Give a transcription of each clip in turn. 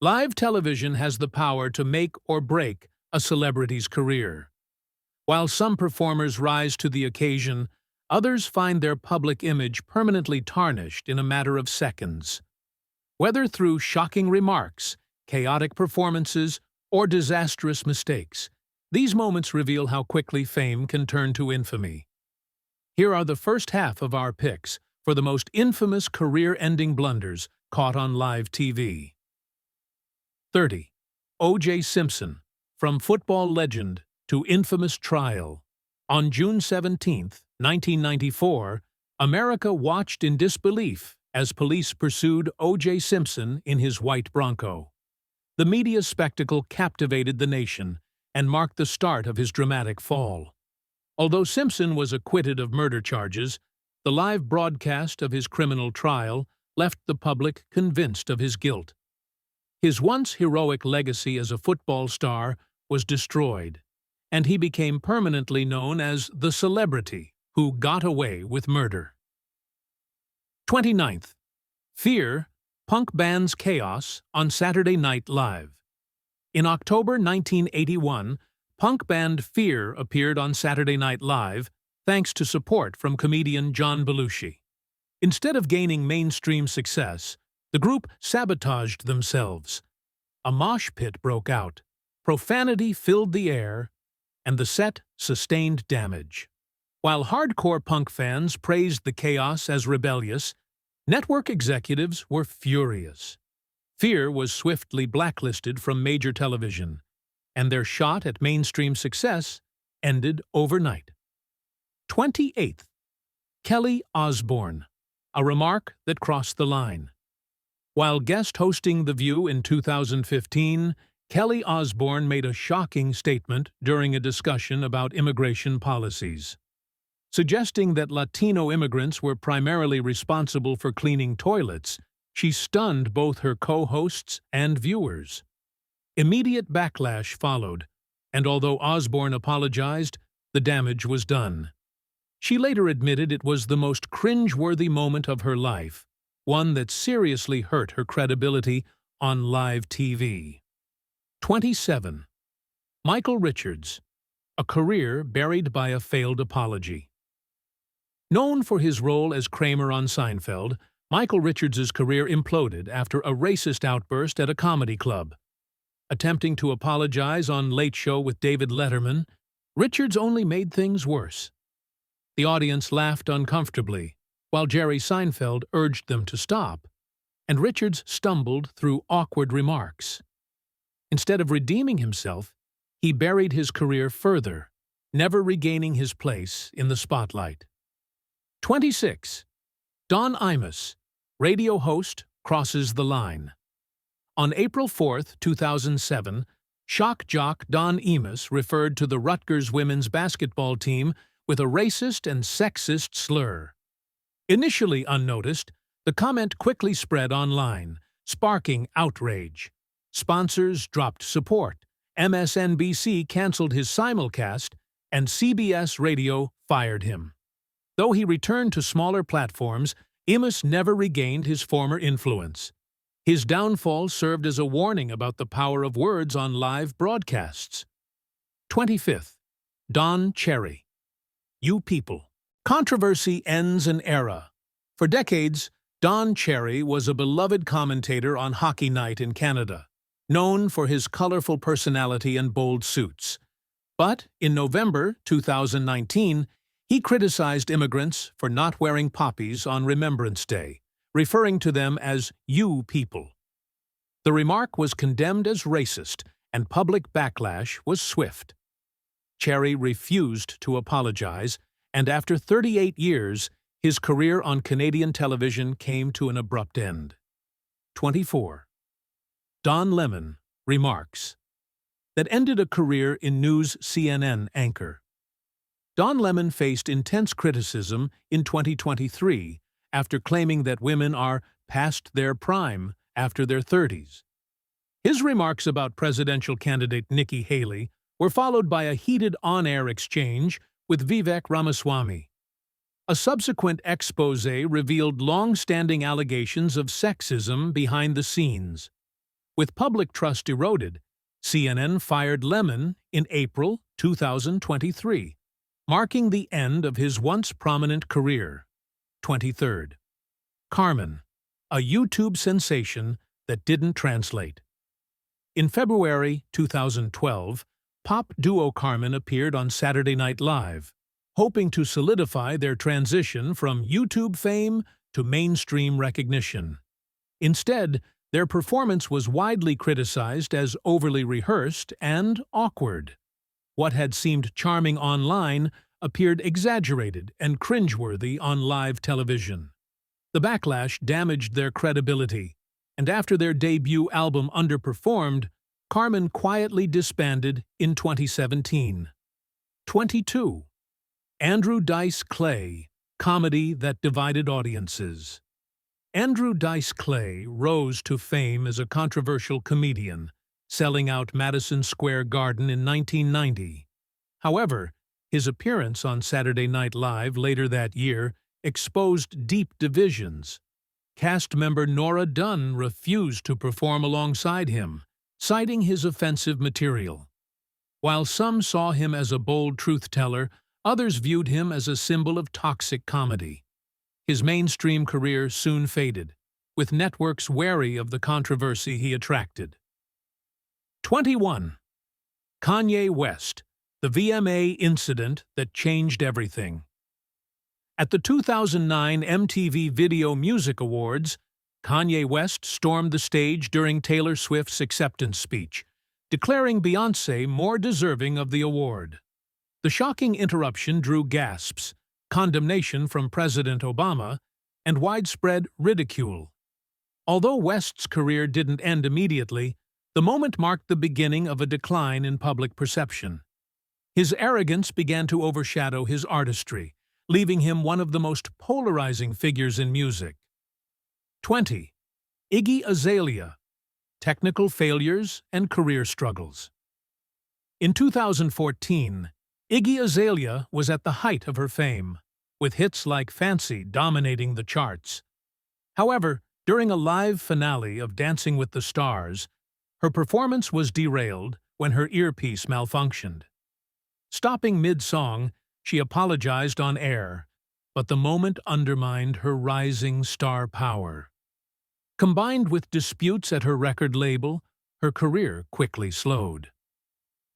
Live television has the power to make or break a celebrity's career. While some performers rise to the occasion, others find their public image permanently tarnished in a matter of seconds. Whether through shocking remarks, chaotic performances, or disastrous mistakes, these moments reveal how quickly fame can turn to infamy. Here are the first half of our picks for the most infamous career-ending blunders caught on live TV. 30. O.J. Simpson, from football legend to infamous trial. On June 17, 1994, America watched in disbelief as police pursued O.J. Simpson in his white Bronco. The media spectacle captivated the nation and marked the start of his dramatic fall. Although Simpson was acquitted of murder charges, the live broadcast of his criminal trial left the public convinced of his guilt. His once heroic legacy as a football star was destroyed, and he became permanently known as the celebrity who got away with murder. 29th. Fear, punk band's chaos on Saturday Night Live. In October 1981, punk band Fear appeared on Saturday Night Live thanks to support from comedian John Belushi. Instead of gaining mainstream success, the group sabotaged themselves. A mosh pit broke out, profanity filled the air, and the set sustained damage. While hardcore punk fans praised the chaos as rebellious, network executives were furious. Fear was swiftly blacklisted from major television, and their shot at mainstream success ended overnight. 28th. Kelly Osbourne, a remark that crossed the line. While guest hosting The View in 2015, Kelly Osbourne made a shocking statement during a discussion about immigration policies. Suggesting that Latino immigrants were primarily responsible for cleaning toilets, she stunned both her co-hosts and viewers. Immediate backlash followed, and although Osbourne apologized, the damage was done. She later admitted it was the most cringe-worthy moment of her life, one that seriously hurt her credibility on live TV. 27. Michael Richards, a career buried by a failed apology. Known for his role as Kramer on Seinfeld, Michael Richards' career imploded after a racist outburst at a comedy club. Attempting to apologize on Late Show with David Letterman, Richards only made things worse. The audience laughed uncomfortably, while Jerry Seinfeld urged them to stop, and Richards stumbled through awkward remarks. Instead of redeeming himself, he buried his career further, never regaining his place in the spotlight. 26. Don Imus, radio host, crosses the line. On April 4, 2007, shock jock Don Imus referred to the Rutgers women's basketball team with a racist and sexist slur. Initially unnoticed, the comment quickly spread online, sparking outrage. Sponsors dropped support, MSNBC canceled his simulcast, and CBS Radio fired him. Though he returned to smaller platforms, Imus never regained his former influence. His downfall served as a warning about the power of words on live broadcasts. 25th. Don Cherry, You People. Controversy ends an era. For decades, Don Cherry was a beloved commentator on Hockey Night in Canada, known for his colorful personality and bold suits. But in November 2019, he criticized immigrants for not wearing poppies on Remembrance Day, referring to them as "you people." The remark was condemned as racist, and public backlash was swift. Cherry refused to apologize, and after 38 years, his career on Canadian television came to an abrupt end. 24. Don Lemon, remarks that ended a career in News CNN anchor. Don Lemon faced intense criticism in 2023 after claiming that women are past their prime after their 30s. His remarks about presidential candidate Nikki Haley were followed by a heated on-air exchange with Vivek Ramaswamy. A subsequent exposé revealed long-standing allegations of sexism behind the scenes. With public trust eroded, CNN fired Lemon in April 2023, marking the end of his once prominent career. 23rd. Carmen, a YouTube sensation that didn't translate. In February 2012, pop duo Carmen appeared on Saturday Night Live, hoping to solidify their transition from YouTube fame to mainstream recognition. Instead, their performance was widely criticized as overly rehearsed and awkward. What had seemed charming online appeared exaggerated and cringeworthy on live television. The backlash damaged their credibility, and after their debut album underperformed, Carmen quietly disbanded in 2017. 22. Andrew Dice Clay, comedy that divided audiences. Andrew Dice Clay rose to fame as a controversial comedian, selling out Madison Square Garden in 1990. However, his appearance on Saturday Night Live later that year exposed deep divisions. Cast member Nora Dunn refused to perform alongside him, citing his offensive material. While some saw him as a bold truth-teller, others viewed him as a symbol of toxic comedy. His mainstream career soon faded, with networks wary of the controversy he attracted. 21. Kanye West, the VMA incident that changed everything. At the 2009 MTV Video Music Awards, Kanye West stormed the stage during Taylor Swift's acceptance speech, declaring Beyoncé more deserving of the award. The shocking interruption drew gasps, condemnation from President Obama, and widespread ridicule. Although West's career didn't end immediately, the moment marked the beginning of a decline in public perception. His arrogance began to overshadow his artistry, leaving him one of the most polarizing figures in music. 20. Iggy Azalea, technical failures and career struggles. In 2014, Iggy Azalea was at the height of her fame, with hits like Fancy dominating the charts. However, during a live finale of Dancing with the Stars, her performance was derailed when her earpiece malfunctioned. Stopping mid-song, she apologized on air, but the moment undermined her rising star power. Combined with disputes at her record label, her career quickly slowed.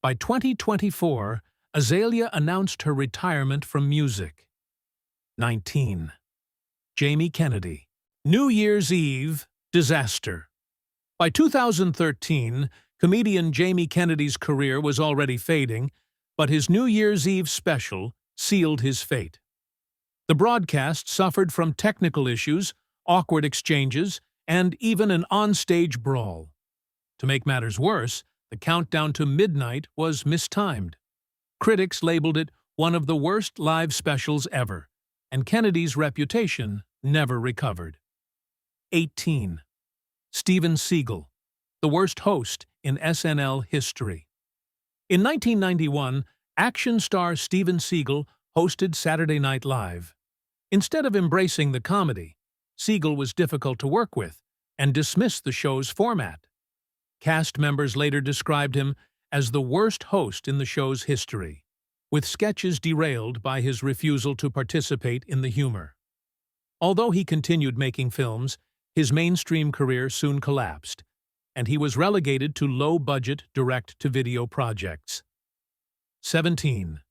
By 2024, Azalea announced her retirement from music. 19. Jamie Kennedy. New Year's Eve disaster. By 2013, comedian Jamie Kennedy's career was already fading, but his New Year's Eve special sealed his fate. The broadcast suffered from technical issues, awkward exchanges, and even an onstage brawl. To make matters worse, the countdown to midnight was mistimed. Critics labeled it one of the worst live specials ever, and Kennedy's reputation never recovered. 18. Steven Seagal, the worst host in SNL history. In 1991, action star Steven Seagal hosted Saturday Night Live. Instead of embracing the comedy, Seagal was difficult to work with and dismissed the show's format. Cast members later described him as the worst host in the show's history, with sketches derailed by his refusal to participate in the humor. Although he continued making films, his mainstream career soon collapsed, and he was relegated to low-budget direct-to-video projects. 17.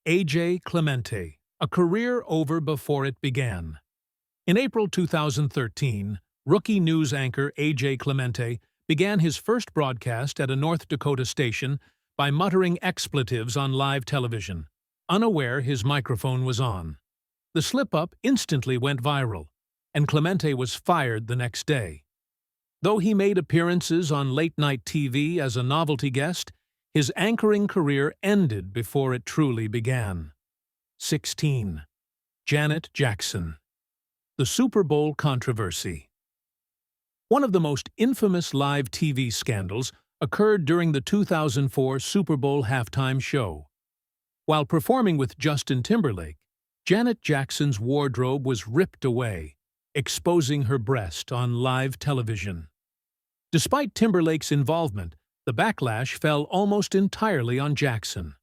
A.J. Clemente, a career over before it began. In April 2013, rookie news anchor A.J. Clemente began his first broadcast at a North Dakota station by muttering expletives on live television, unaware his microphone was on. The slip-up instantly went viral, and Clemente was fired the next day. Though he made appearances on late-night TV as a novelty guest, his anchoring career ended before it truly began. 16. Janet Jackson. The Super Bowl controversy. One of the most infamous live TV scandals occurred during the 2004 Super Bowl halftime show. While performing with Justin Timberlake, Janet Jackson's wardrobe was ripped away, exposing her breast on live television. Despite Timberlake's involvement, the backlash fell almost entirely on Jackson.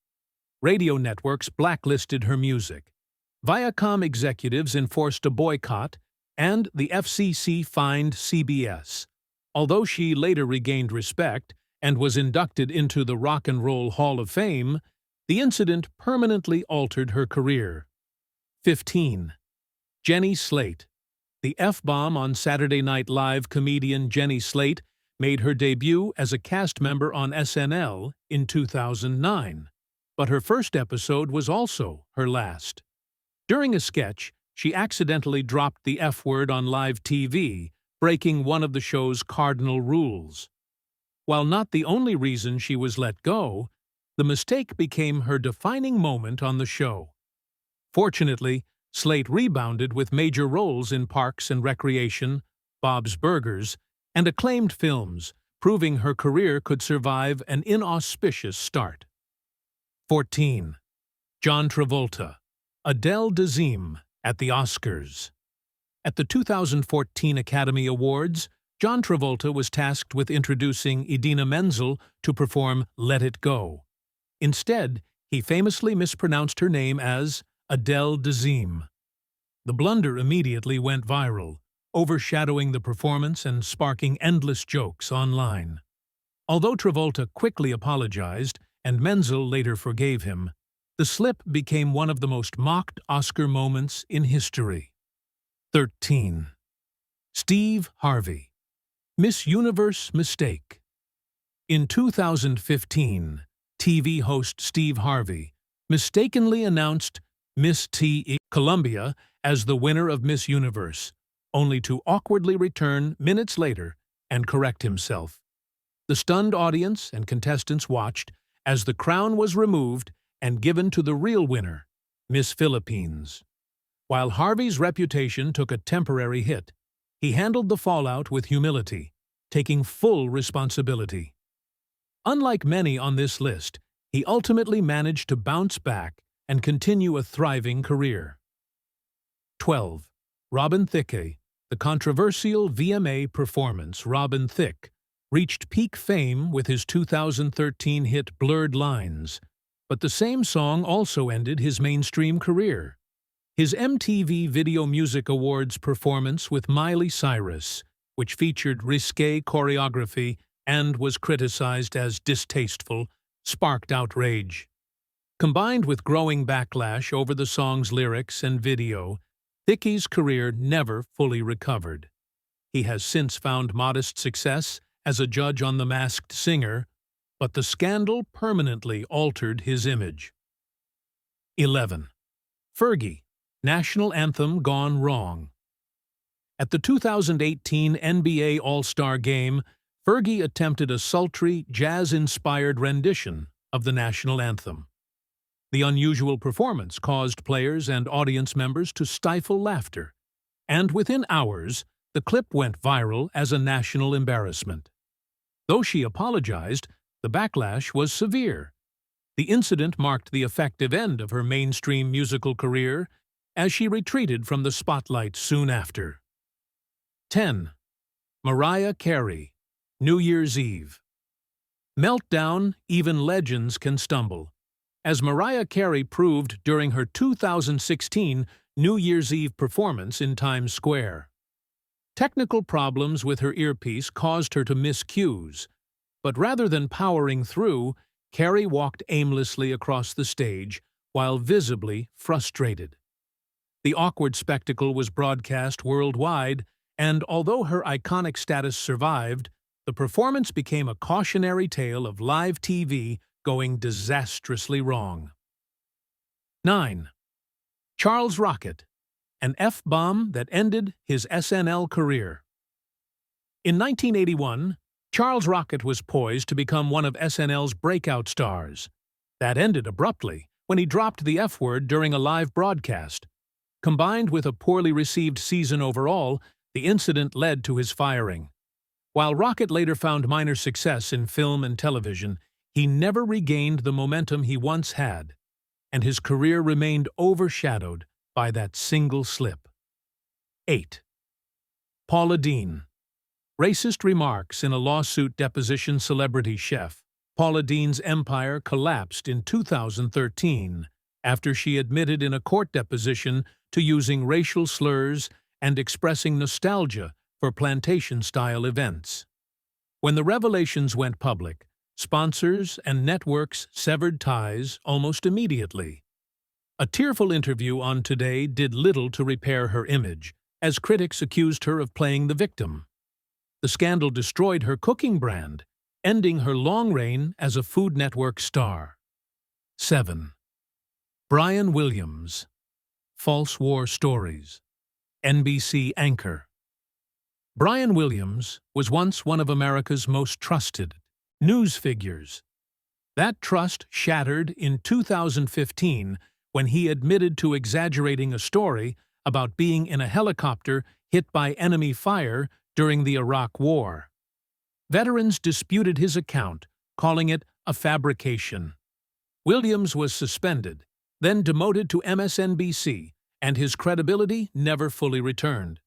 Radio networks blacklisted her music. Viacom executives enforced a boycott, and the FCC fined CBS. Although she later regained respect and was inducted into the Rock and Roll Hall of Fame, the incident permanently altered her career. 15. Jenny Slate. The F-bomb on Saturday Night Live comedian Jenny Slate made her debut as a cast member on SNL in 2009, but her first episode was also her last. During a sketch, she accidentally dropped the F-word on live TV, breaking one of the show's cardinal rules. While not the only reason she was let go, the mistake became her defining moment on the show. Fortunately, Slate rebounded with major roles in Parks and Recreation, Bob's Burgers, and acclaimed films, proving her career could survive an inauspicious start. 14. John Travolta. Adele Dazeem at the Oscars. At the 2014 Academy Awards, John Travolta was tasked with introducing Idina Menzel to perform Let It Go. Instead, he famously mispronounced her name as Adele Dazeem. The blunder immediately went viral, overshadowing the performance and sparking endless jokes online. Although Travolta quickly apologized and Menzel later forgave him, the slip became one of the most mocked Oscar moments in history. 13. Steve Harvey. Miss Universe mistake. In 2015, TV host Steve Harvey mistakenly announced Miss T. Columbia as the winner of Miss Universe, only to awkwardly return minutes later and correct himself. The stunned audience and contestants watched as the crown was removed and given to the real winner, Miss Philippines. While Harvey's reputation took a temporary hit, he handled the fallout with humility, taking full responsibility. Unlike many on this list, he ultimately managed to bounce back and continue a thriving career. 12. Robin Thicke. The controversial VMA performance Robin Thicke reached peak fame with his 2013 hit Blurred Lines, but the same song also ended his mainstream career. His MTV Video Music Awards performance with Miley Cyrus, which featured risque choreography and was criticized as distasteful, sparked outrage. Combined with growing backlash over the song's lyrics and video, Thicke's career never fully recovered. He has since found modest success as a judge on The Masked Singer, but the scandal permanently altered his image. 11. Fergie. National Anthem Gone Wrong. At the 2018 NBA All-Star Game, Fergie attempted a sultry, jazz-inspired rendition of the national anthem. The unusual performance caused players and audience members to stifle laughter, and within hours, the clip went viral as a national embarrassment. Though she apologized, the backlash was severe. The incident marked the effective end of her mainstream musical career as she retreated from the spotlight soon after. 10. Mariah Carey. New Year's Eve. Meltdown, even legends can stumble. As Mariah Carey proved during her 2016 New Year's Eve performance in Times Square. Technical problems with her earpiece caused her to miss cues, but rather than powering through, Carey walked aimlessly across the stage while visibly frustrated. The awkward spectacle was broadcast worldwide, and although her iconic status survived, the performance became a cautionary tale of live TV going disastrously wrong. 9. Charles Rocket. An F-bomb that ended his SNL career. In 1981, Charles Rocket was poised to become one of SNL's breakout stars. That ended abruptly when he dropped the F-word during a live broadcast. Combined with a poorly received season overall, the incident led to his firing. While Rocket later found minor success in film and television, he never regained the momentum he once had, and his career remained overshadowed by that single slip. 8. Paula Deen. Racist remarks in a lawsuit deposition celebrity chef. Paula Deen's empire collapsed in 2013 after she admitted in a court deposition to using racial slurs and expressing nostalgia for plantation-style events. When the revelations went public, sponsors and networks severed ties almost immediately. A tearful interview on Today did little to repair her image, as critics accused her of playing the victim. The scandal destroyed her cooking brand, ending her long reign as a Food Network star. 7. Brian Williams. False War Stories. NBC anchor. Brian Williams was once one of America's most trusted news figures. That trust shattered in 2015 when he admitted to exaggerating a story about being in a helicopter hit by enemy fire during the Iraq War. Veterans disputed his account, calling it a fabrication. Williams was suspended, then demoted to MSNBC, and his credibility never fully returned.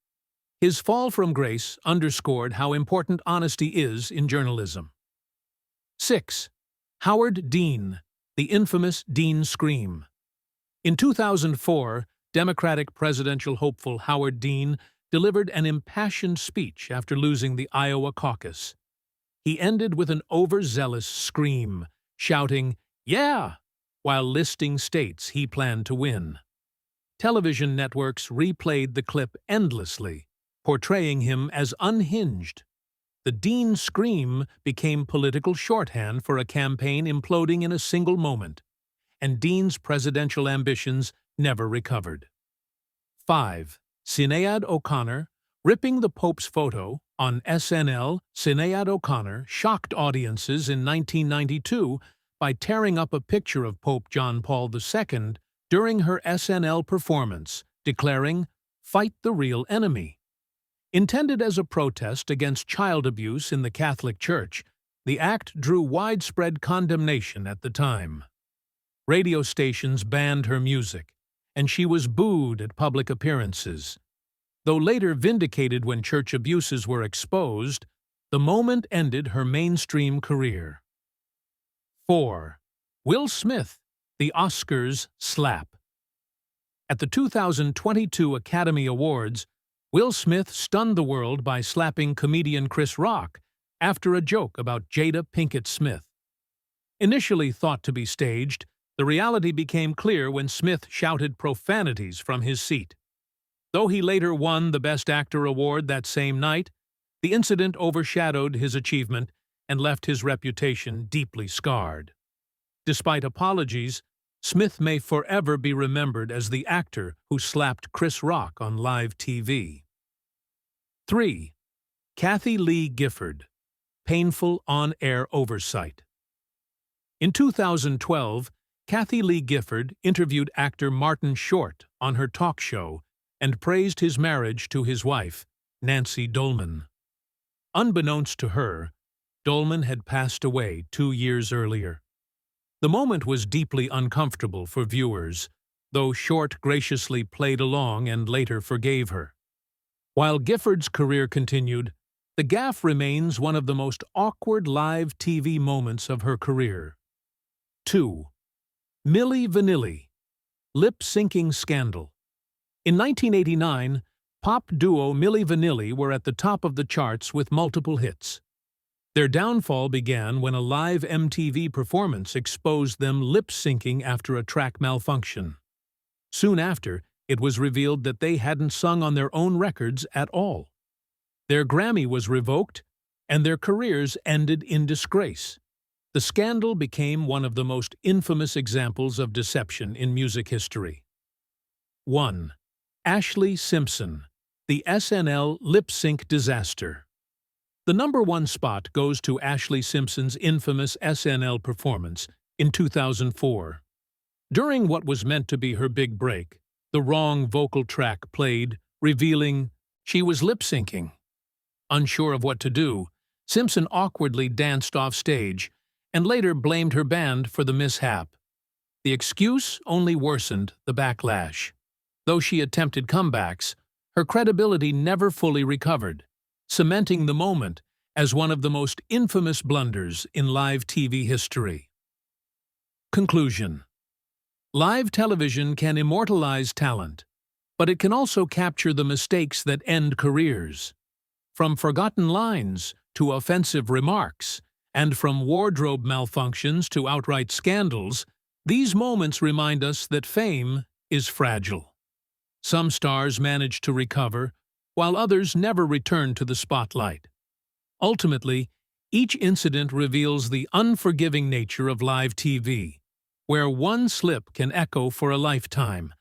His fall from grace underscored how important honesty is in journalism. 6. Howard Dean, the infamous Dean Scream. In 2004, Democratic presidential hopeful Howard Dean delivered an impassioned speech after losing the Iowa caucus. He ended with an overzealous scream, shouting, "Yeah!" while listing states he planned to win. Television networks replayed the clip endlessly, portraying him as unhinged. The Dean Scream became political shorthand for a campaign imploding in a single moment, and Dean's presidential ambitions never recovered. 5. Sinead O'Connor. Ripping the Pope's photo on SNL, Sinead O'Connor shocked audiences in 1992 by tearing up a picture of Pope John Paul II during her SNL performance, declaring, "Fight the real enemy." Intended as a protest against child abuse in the Catholic Church, the act drew widespread condemnation at the time. Radio stations banned her music, and she was booed at public appearances. Though later vindicated when church abuses were exposed, the moment ended her mainstream career. 4. Will Smith, the Oscars slap. At the 2022 Academy Awards, Will Smith stunned the world by slapping comedian Chris Rock after a joke about Jada Pinkett Smith. Initially thought to be staged, the reality became clear when Smith shouted profanities from his seat. Though he later won the Best Actor award that same night, the incident overshadowed his achievement and left his reputation deeply scarred. Despite apologies, Smith may forever be remembered as the actor who slapped Chris Rock on live TV. 3. Kathy Lee Gifford. Painful on-air oversight. In 2012, Kathy Lee Gifford interviewed actor Martin Short on her talk show and praised his marriage to his wife, Nancy Dolman. Unbeknownst to her, Dolman had passed away 2 years earlier. The moment was deeply uncomfortable for viewers, though Short graciously played along and later forgave her. While Gifford's career continued, the gaffe remains one of the most awkward live TV moments of her career. 2. Milli Vanilli. Lip-syncing scandal. In 1989, pop duo Milli Vanilli were at the top of the charts with multiple hits. Their downfall began when a live MTV performance exposed them lip-syncing after a track malfunction. Soon after, it was revealed that they hadn't sung on their own records at all. Their Grammy was revoked, and their careers ended in disgrace. The scandal became one of the most infamous examples of deception in music history. 1. Ashlee Simpson, the SNL lip-sync disaster. The #1 spot goes to Ashlee Simpson's infamous SNL performance in 2004. During what was meant to be her big break, the wrong vocal track played, revealing she was lip-syncing. Unsure of what to do, Simpson awkwardly danced off stage and later blamed her band for the mishap. The excuse only worsened the backlash. Though she attempted comebacks, her credibility never fully recovered. cementing the moment as one of the most infamous blunders in live TV history. Conclusion. Live television can immortalize talent, but it can also capture the mistakes that end careers. From forgotten lines to offensive remarks, and from wardrobe malfunctions to outright scandals, these moments remind us that fame is fragile. Some stars manage to recover, while others never return to the spotlight. Ultimately, each incident reveals the unforgiving nature of live TV, where one slip can echo for a lifetime.